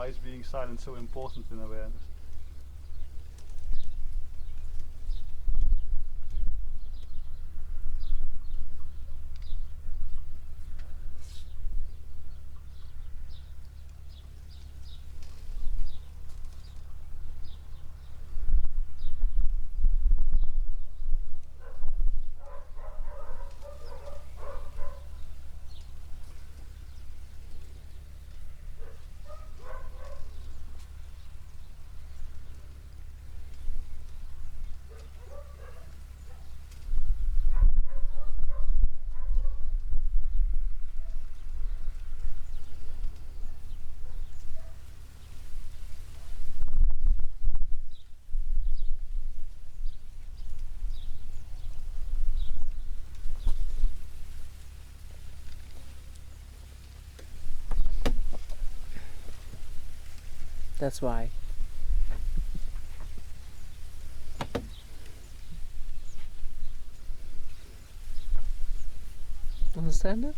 why is being silent so important in awareness? That's why. Understand it?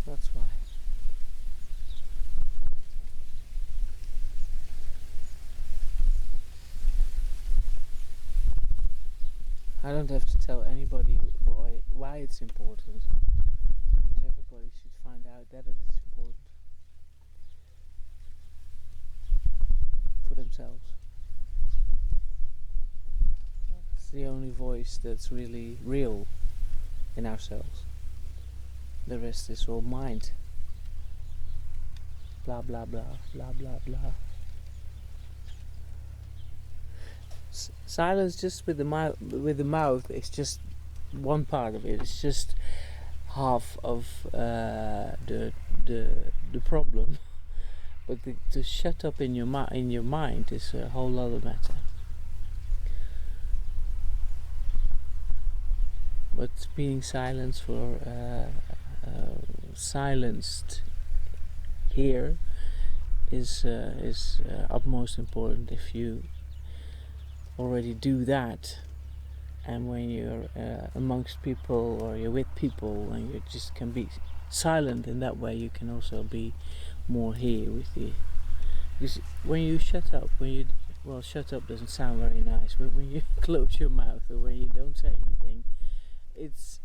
That's why. I don't have to tell anybody why it's important, because everybody should find out that it is important for themselves. It's the only voice that's really real in ourselves. The rest is all mind. Blah blah blah blah blah blah. Silence just with the mouth is just one part of it. It's just half of the problem. But to shut up in your mind is a whole other matter. But being silenced silenced here is utmost important. If you already do that, and when you're amongst people or you're with people and you just can be silent in that way, you can also be more here with you. Because when you shut up, shut up doesn't sound very nice, but when you close your mouth or when you don't say anything, it's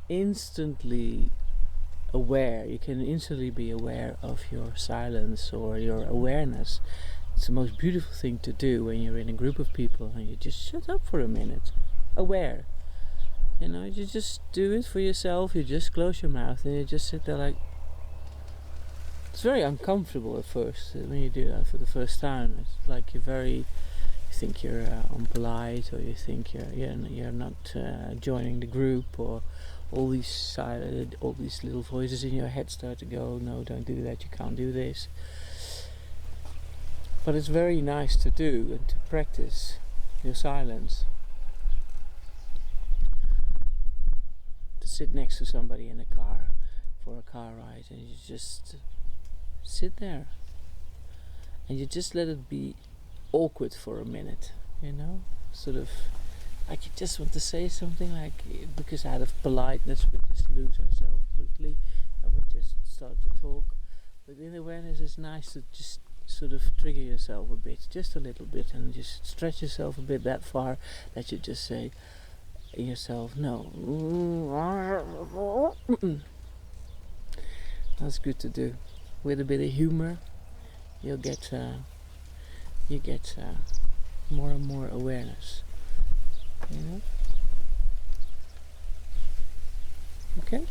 instantly aware. You can instantly be aware of your silence or your awareness. It's the most beautiful thing to do when you're in a group of people and you just shut up for a minute. Aware. You just do it for yourself. You just close your mouth and you just sit there like... It's very uncomfortable at first when you do that for the first time. It's like you think you're unpolite, or you think you're not joining the group, or all these little voices in your head start to go, no, don't do that, you can't do this. But it's very nice to do and to practice your silence. To sit next to somebody in a car for a car ride and you just sit there and you just let it be awkward for a minute, sort of like you just want to say something, like, because out of politeness we just lose ourselves quickly and we just start to talk. But in awareness it's nice to just sort of trigger yourself a bit, just a little bit, and just stretch yourself a bit that far that you just say yourself, no. That's good to do. With a bit of humor, you get more and more awareness. Okay?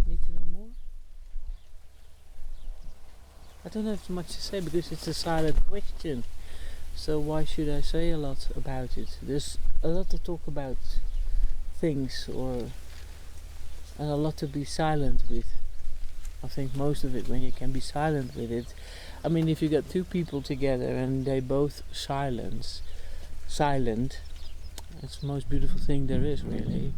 Need to know more? I don't have much to say because it's a silent question. So why should I say a lot about it? There's a lot to talk about things, and a lot to be silent with. I think most of it, when you can be silent with it, I mean, if you got two people together and they both silent, it's the most beautiful thing there is, really.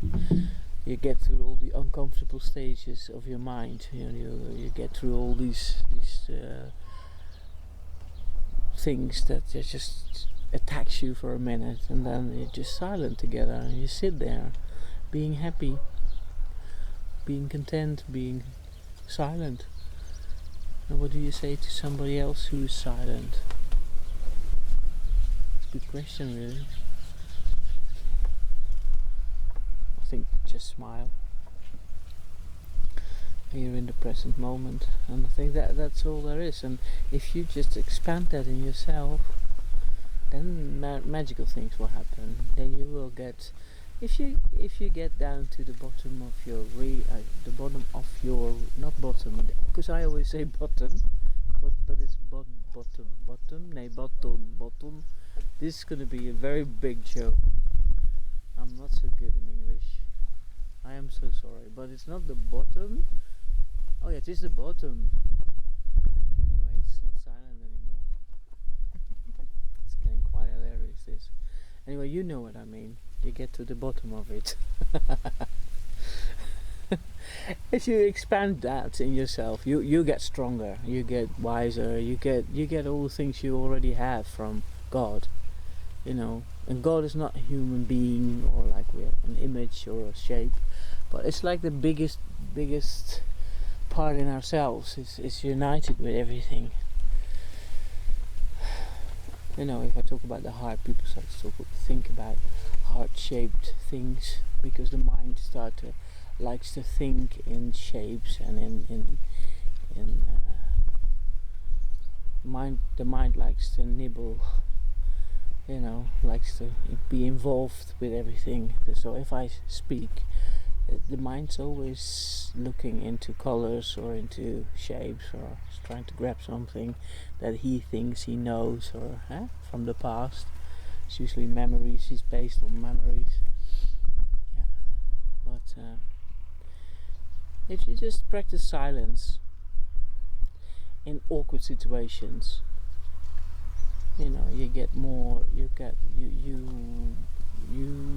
You get through all the uncomfortable stages of your mind. You get through all these things that are just attacks you for a minute, and then you're just silent together, and you sit there, being happy, being content, being silent. And what do you say to somebody else who is silent? It's a good question, really. I think just smile. And you're in the present moment, and I think that's all there is. And if you just expand that in yourself, then magical things will happen. Then you will get, if you get down to the bottom of your not bottom, because I always say bottom, but it's bottom. This is going to be a very big joke. I'm not so good in English. I am so sorry, but it's not the bottom. Oh yeah, it is the bottom. Anyway, it's not silent anymore. It's getting quite hilarious, this. Anyway, you know what I mean. You get to the bottom of it. If you expand that in yourself, you get stronger, you get wiser, you get all the things you already have from God. You know, and God is not a human being or like we're an image or a shape, but it's like the biggest part in ourselves. It's united with everything. You know, if I talk about the heart, people start to think about heart-shaped things, because the mind likes to think in shapes and in mind. The mind likes to nibble. You know, likes to be involved with everything. So if I speak, the mind's always looking into colors or into shapes, or trying to grab something that he thinks he knows, or from the past. It's usually memories. It's based on memories. Yeah, but if you just practice silence in awkward situations, you know, you get more. You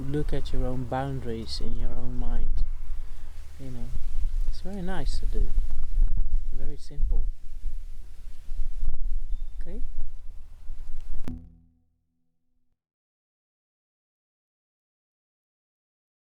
look at your own boundaries in your own mind. You know, it's very nice to do. Very simple.